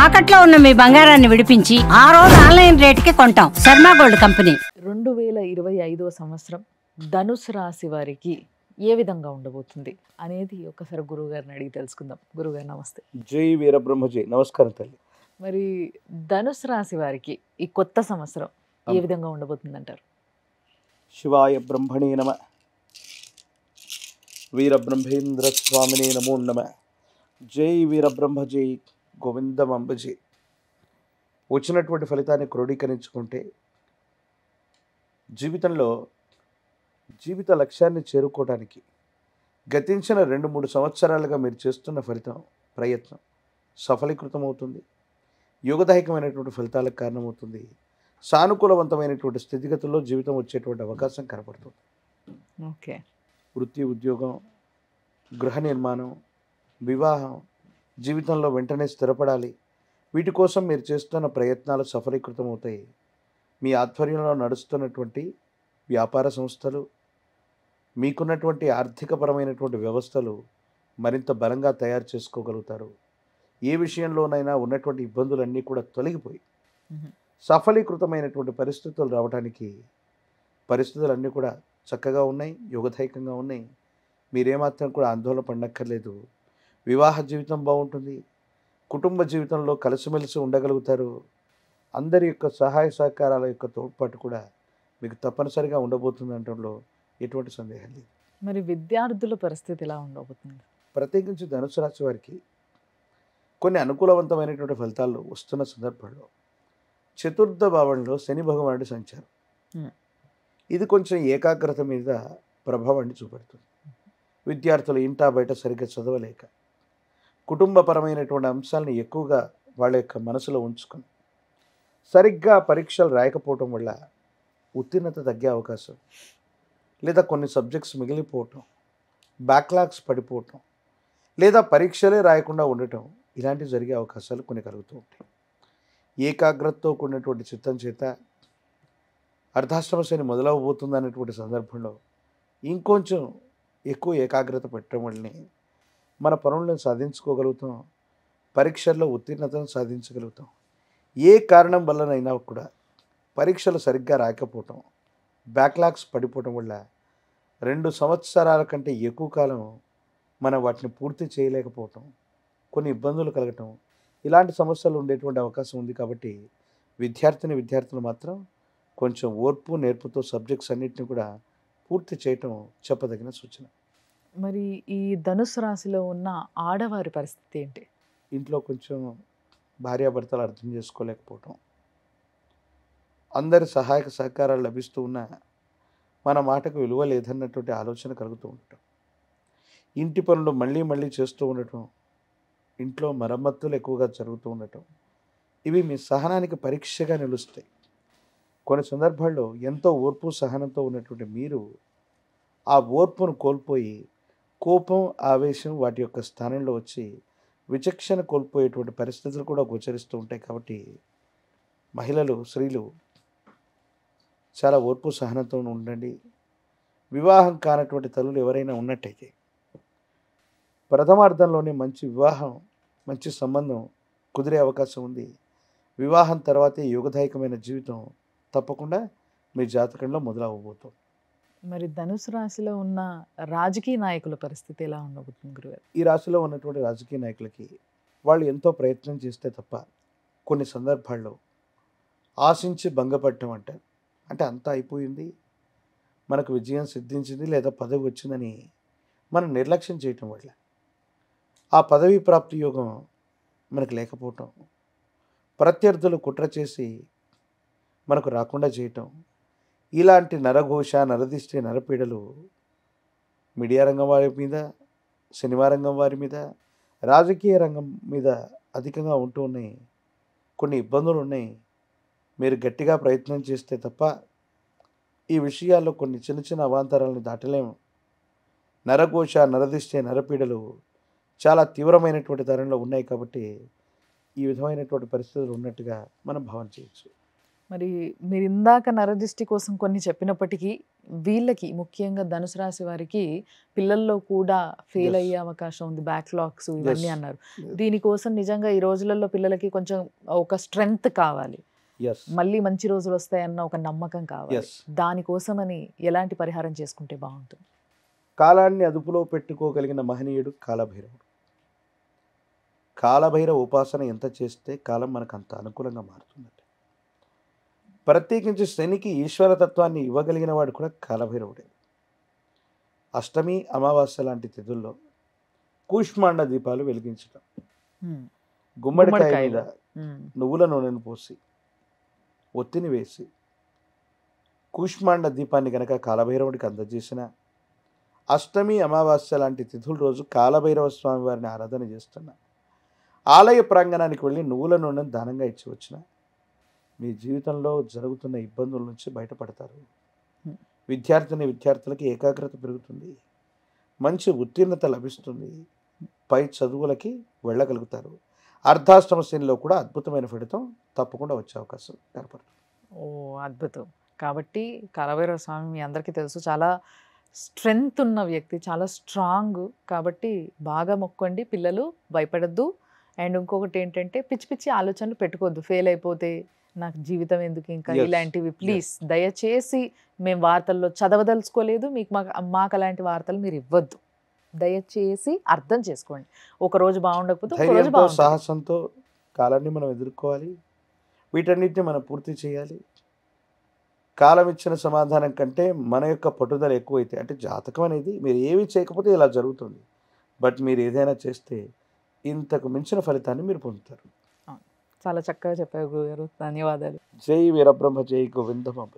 తాకట్లో ఉన్న మీ బంగారాన్ని విడిపించి ఆ రోజు ఆన్లైన్ రేటుకి కొంటాం. Sharma gold company. 2025వ సంవత్సరం ధనుసు రాశి వారికి ఏ విధంగా ఉండబోతుంది అనేది ఒకసారి గురువుగారిని అడిగి తెలుసుకుందాం. గురువుగారు నమస్తే. జై వీరబ్రహ్మజీ. నమస్కారం తల్లి. మరి ధనుసు రాశి వారికి ఈ కొత్త సంవత్సరం ఏ విధంగా ఉండబోతుంది అంటారు? శివాయ బ్రహ్మణే నమ. వీరబ్రహ్మేంద్ర స్వామినే నమో నమ. జై వీరబ్రహ్మజీ. గోవిందమంబజీ. వచ్చినటువంటి ఫలితాన్ని క్రోడీకరించుకుంటే జీవితంలో జీవిత లక్ష్యాన్ని చేరుకోవడానికి గతించిన 2-3 సంవత్సరాలుగా మీరు చేస్తున్న ప్రయత్నం సఫలీకృతమవుతుంది. యోగదాయకమైనటువంటి ఫలితాలకు కారణమవుతుంది. సానుకూలవంతమైనటువంటి స్థితిగతుల్లో జీవితం వచ్చేటువంటి అవకాశం కనపడుతుంది. ఓకే. వృత్తి, ఉద్యోగం, గృహ నిర్మాణం, వివాహం, జీవితంలో వెంటనే స్థిరపడాలి. వీటి కోసం మీరు చేస్తున్న ప్రయత్నాలు సఫలీకృతమవుతాయి. మీ ఆధ్వర్యంలో నడుస్తున్నటువంటి వ్యాపార సంస్థలు, మీకున్నటువంటి ఆర్థికపరమైనటువంటి వ్యవస్థలు మరింత బలంగా తయారు చేసుకోగలుగుతారు. ఏ విషయంలోనైనా ఉన్నటువంటి ఇబ్బందులన్నీ కూడా తొలగిపోయి సఫలీకృతమైనటువంటి పరిస్థితులు రావడానికి పరిస్థితులన్నీ కూడా చక్కగా ఉన్నాయి, యోగదాయకంగా ఉన్నాయి. మీరేమాత్రం కూడా ఆందోళన పడనక్కర్లేదు. వివాహ జీవితం బాగుంటుంది. కుటుంబ జీవితంలో కలిసిమెలిసి ఉండగలుగుతారు. అందరి యొక్క సహాయ సహకారాల యొక్క తోడ్పాటు కూడా మీకు తప్పనిసరిగా ఉండబోతుంది అనడంలో ఎటువంటి సందేహం లేదు. మరి విద్యార్థుల పరిస్థితి ఎలా ఉండబోతుంది? ప్రత్యేకించి ధనుసు రాశి వారికి కొన్ని అనుకూలవంతమైనటువంటి ఫలితాలు వస్తున్న సందర్భంలో చతుర్థ భావంలో శని భగవానుడి సంచారం ఇది కొంచెం ఏకాగ్రత మీద ప్రభావాన్ని చూపెడుతుంది. విద్యార్థులు ఇంటా బయట సరిగ్గా చదవలేక కుటుంబపరమైనటువంటి అంశాలను ఎక్కువగా వాళ్ళ యొక్క మనసులో ఉంచుకొని సరిగ్గా పరీక్షలు రాయకపోవటం వల్ల ఉత్తీర్ణత తగ్గే అవకాశం, లేదా కొన్ని సబ్జెక్ట్స్ మిగిలిపోవటం, బ్యాక్లాగ్స్ పడిపోవటం, లేదా పరీక్షలే రాయకుండా ఉండటం, ఇలాంటివి జరిగే అవకాశాలు కొన్ని కలుగుతూ ఉంటాయి. ఏకాగ్రతతో కూడినటువంటి చిత్తం చేత అర్ధాష్టమ శని మొదలవబోతుంది అనేటువంటి సందర్భంలో ఇంకొంచెం ఎక్కువ ఏకాగ్రత పెట్టడం వల్లనే మన పనులను సాధించుకోగలుగుతాం. పరీక్షల్లో ఉత్తీర్ణతను సాధించగలుగుతాం. ఏ కారణం వల్లనైనా కూడా పరీక్షలు సరిగ్గా రాకపోవటం, బ్యాక్లాగ్స్ పడిపోవటం వల్ల 2 సంవత్సరాల కంటే ఎక్కువ కాలం మనం వాటిని పూర్తి చేయలేకపోవటం, కొన్ని ఇబ్బందులు కలగటం, ఇలాంటి సమస్యలు ఉండేటువంటి అవకాశం ఉంది. కాబట్టి విద్యార్థులు మాత్రం కొంచెం ఓర్పు నేర్పుతో సబ్జెక్ట్స్ అన్నింటినీ కూడా పూర్తి చేయటం చెప్పదగిన సూచన. మరి ఈ ధనుసు రాశిలో ఉన్న ఆడవారి పరిస్థితి ఏంటి? ఇంట్లో కొంచెం భార్యాభర్తలు అర్థం చేసుకోలేకపోవటం, అందరి సహాయక సహకారాలు లభిస్తూ ఉన్నా మన మాటకు విలువ లేదన్నటువంటి ఆలోచన కలుగుతూ ఉండటం, ఇంటి పనులు మళ్ళీ చేస్తూ ఉండటం, ఇంట్లో మరమ్మతులు ఎక్కువగా జరుగుతూ ఉండటం, ఇవి మీ సహనానికి పరీక్షగా నిలుస్తాయి. కొన్ని సందర్భాల్లో ఎంతో ఓర్పు సహనంతో ఉన్నటువంటి మీరు ఆ ఓర్పును కోల్పోయి కోపం, ఆవేశం వాటి యొక్క స్థానంలో వచ్చి విచక్షణ కోల్పోయేటువంటి పరిస్థితులు కూడా గోచరిస్తూ ఉంటాయి. కాబట్టి మహిళలు, స్త్రీలు చాలా ఓర్పు సహనంతో ఉండండి. వివాహం కానటువంటి తల్లులు ఎవరైనా ఉన్నట్టయితే ప్రథమార్థంలోనే మంచి వివాహం, మంచి సంబంధం కుదిరే అవకాశం ఉంది. వివాహం తర్వాతే యోగదాయకమైన జీవితం తప్పకుండా మీ జాతకంలో మొదలవబోతుంది. మరి ధనుసు రాశిలో ఉన్న రాజకీయ నాయకుల పరిస్థితి ఎలా ఉండబోతుంది గురుగారు? ఈ రాశిలో ఉన్నటువంటి రాజకీయ నాయకులకి వాళ్ళు ఎంతో ప్రయత్నం చేస్తే తప్ప కొన్ని సందర్భాల్లో ఆశించి భంగపడటం అంటారు. అంటే అంతా అయిపోయింది, మనకు విజయం సిద్ధించింది లేదా పదవి వచ్చిందని మనం నిర్లక్ష్యం చేయటం వల్ల ఆ పదవి ప్రాప్తి యోగం మనకు లేకపోవటం, ప్రత్యర్థులు కుట్ర చేసి మనకు రాకుండా చేయటం, ఇలాంటి నరఘోష, నరదిష్టి, నరపీడలు మీడియా రంగం వారి మీద, సినిమా రంగం వారి మీద, రాజకీయ రంగం మీద అధికంగా ఉంటూ ఉన్నాయి. కొన్ని ఇబ్బందులు ఉన్నాయి. మీరు గట్టిగా ప్రయత్నం చేస్తే తప్ప ఈ విషయాల్లో కొన్ని చిన్న అవాంతరాలను దాటలేము. నరఘోష, నరదిష్టి, నరపీడలు చాలా తీవ్రమైనటువంటి తరంలో ఉన్నాయి. కాబట్టి ఈ విధమైనటువంటి పరిస్థితులు ఉన్నట్టుగా మనం భావన చేయొచ్చు. మరి మీరు ఇందాక నరదిష్టి కోసం కొన్ని చెప్పినప్పటికీ వీళ్ళకి ముఖ్యంగా ధనుసు రాశి వారికి పిల్లల్లో కూడా ఫెయిల్ Yes. అయ్యే అవకాశం ఉంది, బ్యాక్లాగ్స్ ఇవన్నీ Yes. అన్నారు. Yes. దీనికోసం నిజంగా ఈ రోజులలో పిల్లలకి కొంచెం ఒక స్ట్రెంగ్త్ కావాలి, ఎస్ మళ్ళీ మంచి రోజులు వస్తాయన్న ఒక నమ్మకం కావాలి. ఎస్ దానికోసమని ఎలాంటి పరిహారం చేసుకుంటే బాగుంటుంది? కాలాన్ని అదుపులో పెట్టుకోగలిగిన మహనీయుడు కాలభైరవుడు. కాలభైరవ ఉపాసన ఎంత చేస్తే కాలం మనకు అంత అనుకూలంగా మారుతుందండి. ప్రత్యేకించి శనికి ఈశ్వరతత్వాన్ని ఇవ్వగలిగిన వాడు కూడా కాలభైరవుడే. అష్టమి అమావాస్య లాంటి తిథుల్లో కూష్మాండ దీపాలు వెలిగించడం, గుమ్మడికాయ మీద నువ్వుల నూనెను పోసి ఒత్తిని వేసి కూష్మాండ దీపాన్ని గనక కాలభైరవుడికి అందజేసిన, అష్టమి అమావాస్య లాంటి తిథుల రోజు కాలభైరవ స్వామి వారిని ఆరాధన చేస్తున్న, ఆలయ ప్రాంగణానికి వెళ్ళి నువ్వుల నూనెను దానంగా ఇచ్చి వచ్చిన మీ జీవితంలో జరుగుతున్న ఇబ్బందుల నుంచి బయటపడతారు. విద్యార్థులకి ఏకాగ్రత పెరుగుతుంది, మంచి ఉత్తీర్ణత లభిస్తుంది, పై చదువులకి వెళ్ళగలుగుతారు. అర్ధాష్టమ శ్రేణిలో కూడా అద్భుతమైన ఫలితం తప్పకుండా వచ్చే అవకాశం ఏర్పడుతుంది. ఓ అద్భుతం. కాబట్టి కాలభైరవ స్వామి మీ అందరికీ తెలుసు, చాలా స్ట్రెంగ్త్ ఉన్న వ్యక్తి, చాలా స్ట్రాంగ్. కాబట్టి బాగా మొక్కండి, పిల్లలు భయపడద్దు. అండ్ ఇంకొకటి ఏంటంటే పిచ్చి పిచ్చి ఆలోచనలు పెట్టుకోవద్దు, ఫెయిల్ అయిపోతే నాకు జీవితం ఎందుకు ఇంకా, Yes. ఇలాంటివి ప్లీజ్ దయచేసి మేము వార్తల్లో చదవదలుచుకోలేదు, మాకు అలాంటి వార్తలు మీరు ఇవ్వద్దు, దయచేసి అర్థం చేసుకోండి. ఒక రోజు బాగుండకపోతే ఒక రోజు ధైర్యంతో బాగుంటుంది. సాహసంతో కాలాన్ని మనం ఎదుర్కోవాలి, వీటన్నిటిని మనం పూర్తి చేయాలి. కాలం ఇచ్చిన సమాధానం కంటే మన యొక్క పట్టుదల ఎక్కువైతే, అంటే జాతకం అనేది మీరు ఏమి చేయకపోతే ఇలా జరుగుతుంది, బట్ మీరు ఏదైనా చేస్తే ఇంతకు మించిన ఫలితాన్ని మీరు పొందుతారు. చాలా చక్కగా చెప్పారు గురుగారు, ధన్యవాదాలు. జై వీరబ్రహ్మ జై గోవింద పంప